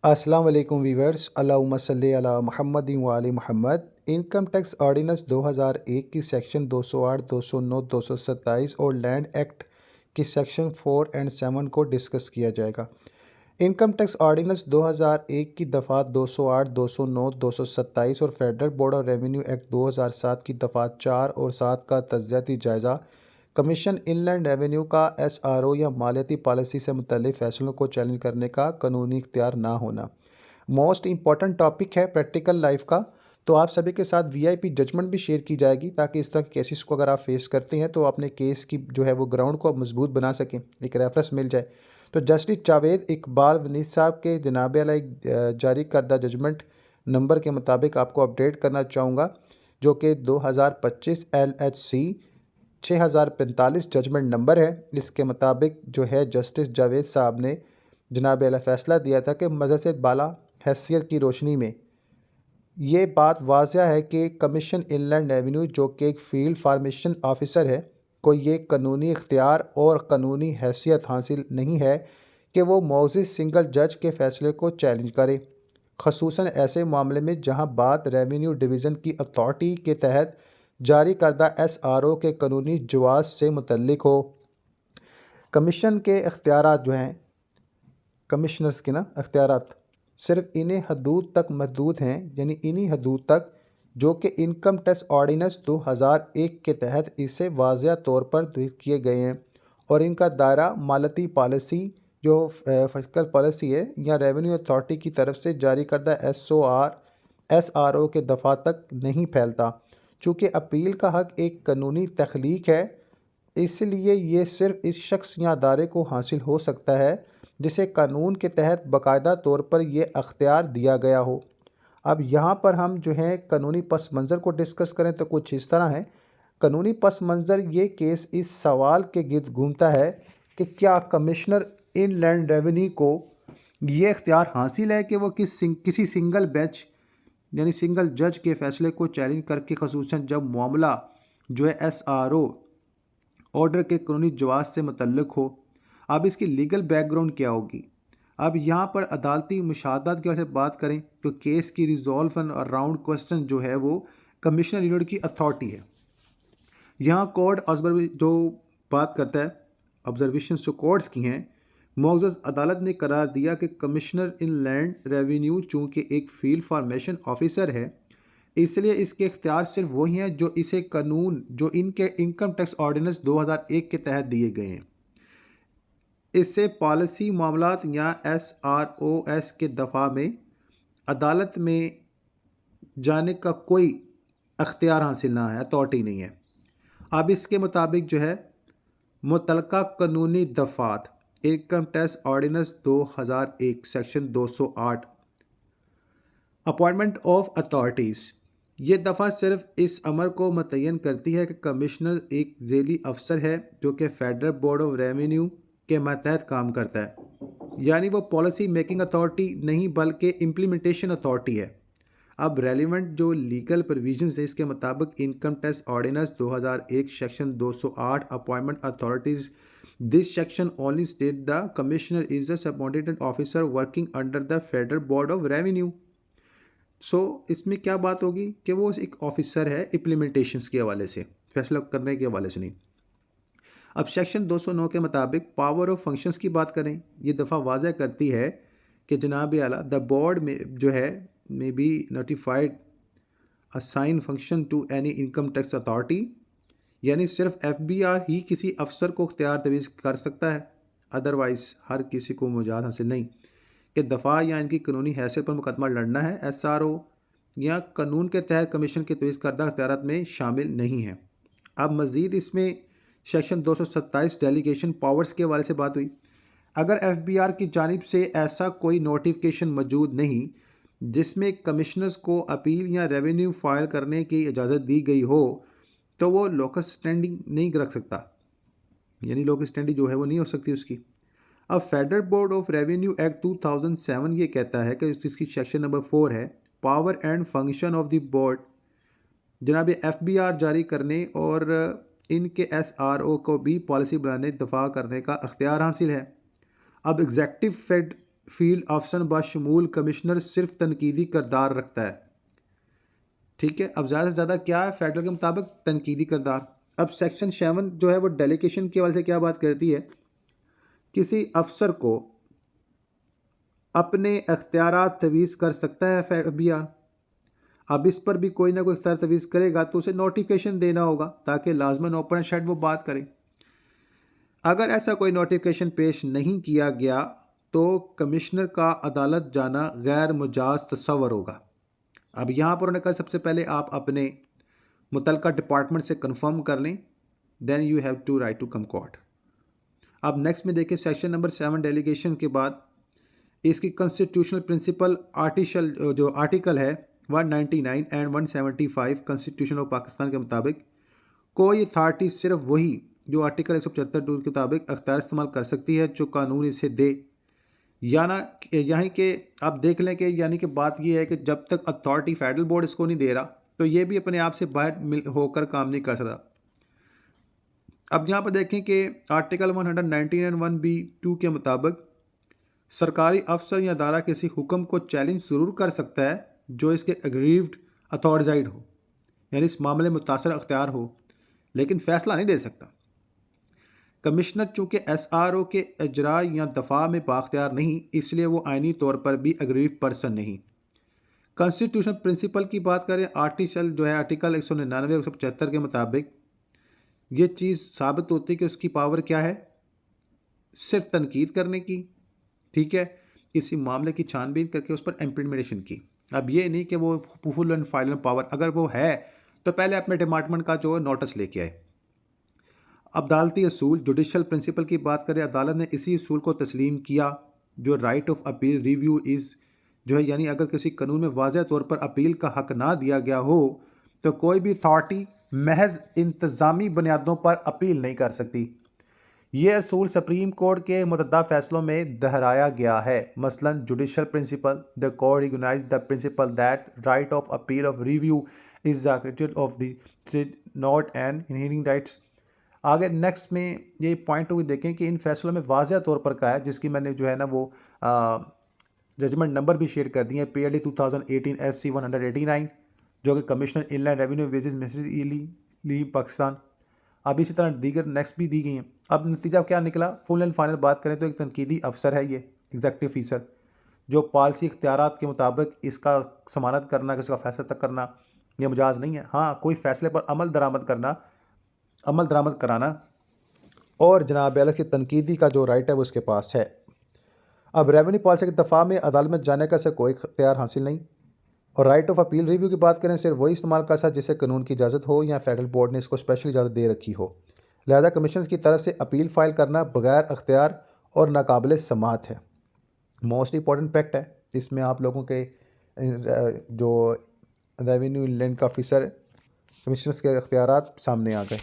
अस्सलाम वालेकुम वीवर्स, अल्लाहुम्मा सल्ली अला मुहम्मदिन व आलि मुहम्मद। इनकम टैक्स ऑर्डिनेंस 2001 की सेक्शन 208, 209, 227 और लैंड एक्ट की सेक्शन 4 एंड 7 को डिस्कस किया जाएगा। इनकम टैक्स ऑर्डिनेंस 2001 की दफ़ात 208, 209, 227 और federal board of revenue act 2007 की दफ़ात 4 और 7 का तज्ज़ियाती जायज़ा, कमीशन इनलैंड रेवेन्यू का एसआरओ या मालियाती पॉलिसी से मुतल्लिक़ फ़ैसलों को चैलेंज करने का कानूनी इख्तियार ना होना मोस्ट इंपॉर्टेंट टॉपिक है प्रैक्टिकल लाइफ का। तो आप सभी के साथ वीआईपी जजमेंट भी शेयर की जाएगी ताकि इस तरह के केसेस को अगर आप फेस करते हैं तो अपने केस की जो है वो ग्राउंड को आप मजबूत बना सकें, एक रेफरेंस मिल जाए। तो जस्टिस जावेद इकबाल वनीद साहब के जनाब आला एक जारी करदा जजमेंट नंबर के मुताबिक आपको अपडेट करना चाहूँगा, जो कि 2025 LHC 6045 जजमेंट नंबर है। इसके मुताबिक जो है जस्टिस जावेद साहब ने जनाब आला फैसला दिया था कि मज़हब से बाला हैसियत की रोशनी में ये बात वाज़ह है कि कमीशन इनलैंड रेवेन्यू जो कि एक फील्ड फार्मेशन ऑफिसर है को ये कानूनी इख्तियार और कानूनी हैसियत हासिल नहीं है कि वो मौजूद सिंगल जज के फ़ैसले को चैलेंज करे, खसूसन ऐसे मामले में जहां बात रेवेन्यू डिवीज़न की अथॉरिटी के तहत जारी करदा एसआरओ के कानूनी जवाज़ से मुतल्लिक हो। कमीशन के इख्तियारात जो हैं, कमिश्नर्स के ना इख्तियारात सिर्फ इन्हीं हदूद तक महदूद हैं, यानी इन्हीं हदूद तक जो कि इनकम टैक्स ऑर्डिनेंस 2001 के तहत इसे वाज़िया तौर पर तहरीर किए गए हैं, और इनका दायरा मालती पॉलिसी जो फिस्कल पॉलिसी है या रेवेन्यू अथॉरिटी की तरफ से जारी करदा एसआरओ के दफ़ा तक नहीं फैलता। चूँकि अपील का हक़ एक कानूनी तख्लीक है, इसलिए ये सिर्फ इस शख्स या अदारे को हासिल हो सकता है जिसे कानून के तहत बाकायदा तौर पर यह अख्तियार दिया गया हो। अब यहाँ पर हम जो है कानूनी पस मंज़र को डिस्कस करें तो कुछ इस तरह है। कानूनी पस मंज़र ये केस इस सवाल के गिर्द घूमता है कि क्या कमिश्नर इनलैंड रेवेन्यू को ये इख्तियार हासिल है कि वो किसी सिंगल बेंच यानी सिंगल जज के फ़ैसले को चैलेंज करके, खसूसन जब मामला जो है एसआरओ ऑर्डर के कानूनी जवाब से मुतल्लिक हो। अब इसकी लीगल बैकग्राउंड क्या होगी। अब यहाँ पर अदालती मुशाहदात की वजह से बात करें तो केस की रिजॉल्व एंड अराउंड क्वेश्चन जो है वो कमिश्नर यूनिट की अथॉरिटी है। यहाँ कोर्ट जो बात करता है, ऑब्जर्वेशन जो कोर्ट्स की हैं, मौजूद अदालत ने करार दिया कि कमिश्नर इनलैंड रेवेन्यू चूँकि एक फील्ड फार्मेशन ऑफिसर है, इसलिए इसके इख्तियार सिर्फ वही हैं जो इसे कानून जो इनके इनकम टैक्स ऑर्डिनेंस 2001 के तहत दिए गए हैं। इससे पॉलिसी मामलात या एसआरओएस के दफ़ा में अदालत में जाने का कोई अख्तियार हासिल ना है, अथॉरिटी नहीं है। अब इसके मुताबिक जो है मुतलका कानूनी दफ़ात income tax ordinance 2001 section 208 appointment of authorities, ये दफ़ा सिर्फ इस अमर को मुतय्यन करती है कि कमिश्नर एक झेली अफसर है जो कि फेडरल बोर्ड ऑफ रेवेन्यू के मातहत काम करता है, यानी वो पॉलिसी मेकिंग अथॉरिटी नहीं बल्कि इम्प्लीमेंटेशन अथॉरिटी है। अब रेलिवेंट जो लीगल प्रोविजंस है इसके मुताबिक income tax ordinance 2001 section 208 appointment authorities, this section only state the commissioner is the subordinated officer working under the federal board of revenue. इसमें क्या बात होगी कि वो एक ऑफिसर है इम्प्लीमेंटेशंस के हवाले से, फैसला करने के हवाले से नहीं। अब सेक्शन 209 के मुताबिक पावर ऑफ फंक्शंस की बात करें, ये दफ़ा वाज़ह करती है कि जनाब आला द बोर्ड में जो है may be notified assign function to any income tax authority, यानी सिर्फ एफबीआर ही किसी अफसर को इख्तियार तवीज़ कर सकता है, अदरवाइज़ हर किसी को मुजाद हासिल नहीं कि दफ़ा या इनकी कानूनी हैसियत पर मुकदमा लड़ना है। एसआरओ या कानून के तहत कमीशन के तवीज़ करदा इख्तियारात में शामिल नहीं है। अब मज़ीद इसमें सेक्शन 227 डेलीगेशन पावर्स के हवाले से बात हुई। अगर एफबीआर की जानिब से ऐसा कोई नोटिफिकेशन मौजूद नहीं जिसमें कमिश्नर्स को अपील या रेवेन्यू फाइल करने की इजाज़त दी गई हो, तो वो लोकस स्टैंडिंग नहीं रख सकता, यानी लोकस स्टैंडिंग जो है वो नहीं हो सकती उसकी। अब federal board of revenue act 2007 ये कहता है कि इसकी सेक्शन नंबर 4 है, power and function of the board जनाब एफबीआर जारी करने और इनके एसआरओ को भी पॉलिसी बनाने दफा करने का अख्तियार हासिल है। अब एग्जेक्टिव फील्ड अफसर बशमूल कमिश्नर सिर्फ तनकीदी किरदार रखता है। ठीक है, अब ज़्यादा से ज़्यादा क्या है फेडरल के मुताबिक तनकीदी किरदार। अब सेक्शन 7 जो है वो डेलीगेशन के हवाले से क्या बात करती है, किसी अफसर को अपने अख्तियारात तवीज़ कर सकता है BR। अब इस पर भी कोई ना कोई इख्तियार तवीज़ करेगा तो उसे नोटिफिकेशन देना होगा ताकि लाजमन ओपन एंड शट वो बात करे। अगर ऐसा कोई नोटिफिकेशन पेश नहीं किया गया तो कमिश्नर का अदालत जाना गैर मुजाज तस्वर होगा। अब यहाँ पर उन्होंने कहा सबसे पहले आप अपने मुतलका डिपार्टमेंट से कंफर्म कर लें, then you have to write to come court. अब नेक्स्ट में देखिए सेक्शन नंबर 7 डेलीगेशन के बाद इसकी कॉन्स्टिट्यूशनल प्रिंसिपल आर्टिकल है 199 एंड 175 कॉन्स्टिट्यूशन ऑफ पाकिस्तान के मुताबिक कोई अथॉरिटी सिर्फ वही जो आर्टिकल 175 के मुताबिक अख्तियार इस्तेमाल कर सकती है जो कानून इसे दे, या ना यहाँ के आप देख लें कि यानी कि बात ये है कि जब तक अथॉरिटी फेडरल बोर्ड इसको नहीं दे रहा तो ये भी अपने आप से बाहर होकर काम नहीं कर सकता। अब यहाँ पर देखें कि आर्टिकल 119 एंड 1B2 के मुताबिक सरकारी अफसर या अदारा किसी हुक्म को चैलेंज ज़रूर कर सकता है जो इसके अग्रीव्ड अथॉराइज्ड हो, यानी इस मामले में मुतासर अख्तियार हो, लेकिन फ़ैसला नहीं दे सकता। कमिश्नर चूँकि SRO के इजरा या दफा में बाख्तियार नहीं, इसलिए वो आइनी तौर पर भी अग्रीव पर्सन नहीं। कॉन्स्टिट्यूशन प्रिंसिपल की बात करें, आर्टिकल 199 175 के मुताबिक ये चीज़ साबित होती है कि उसकी पावर क्या है, सिर्फ तनकीद करने की। ठीक है, किसी मामले की छानबीन करके उस पर इम्प्लीमेंटेशन की। अब ये नहीं कि वो फुल एंड फाइनल पावर, अगर वो है तो पहले अपने डिपार्टमेंट का जो नोटिस लेके आए। अदालती असूल जुडिशल प्रिंसिपल की बात करें, अदालत ने इसी असूल को तस्लीम किया जो right of appeal review is जो है, यानी अगर किसी कानून में वाज़ह तौर पर अपील का हक ना दिया गया हो तो कोई भी अथॉरिटी महज इंतज़ामी बुनियादों पर अपील नहीं कर सकती। ये असूल सुप्रीम कोर्ट के मुतअद्दिद फैसलों में दोहराया गया है। मसलन judicial principle, the court recognize the principle that right of appeal of review is the criteria of the not and inhering rights. आगे नेक्स्ट में ये पॉइंट हुई देखें कि इन फैसलों में वाज़ह तौर पर कहा है, जिसकी मैंने जो है ना वो जजमेंट नंबर भी शेयर कर दिए हैं, PLD 2018 SC 189 जो कि commissioner inland revenue wages ministry Pakistan. अब इसी तरह दीगर नेक्स्ट भी दी गई हैं। अब नतीजा क्या निकला, फुल एंड फाइनल बात करें तो एक तनकीदी अफसर है ये एग्जेक्टिव ऑफिसर जो पॉलिसी इख्तियारात के मुताबिक इसका समानत करना, इसका फैसला तक करना ये मुजाज नहीं है। हाँ, कोई फैसले पर अमल दरामद कराना और जनाब आला की तनकीदी का जो राइट है वो उसके पास है। अब रेवेन्यू पॉलिसी के दफा में अदालत में जाने का से कोई इख्तियार हासिल नहीं। और राइट ऑफ अपील रिव्यू की बात करें, सिर्फ वही इस्तेमाल कर सकता जिसे कानून की इजाज़त हो या फेडरल बोर्ड ने इसको स्पेशल इजाज़त दे रखी हो। लिहाजा कमीशन की तरफ से अपील फाइल करना बगैर अख्तियार और नाकाबिल समाअत है। मोस्ट इंपॉर्टेंट फैक्ट है, इसमें आप लोगों के जो रेवेन्यू लैंड का ऑफिसर कमिश्नर्स के अख्तियारात सामने आ गए।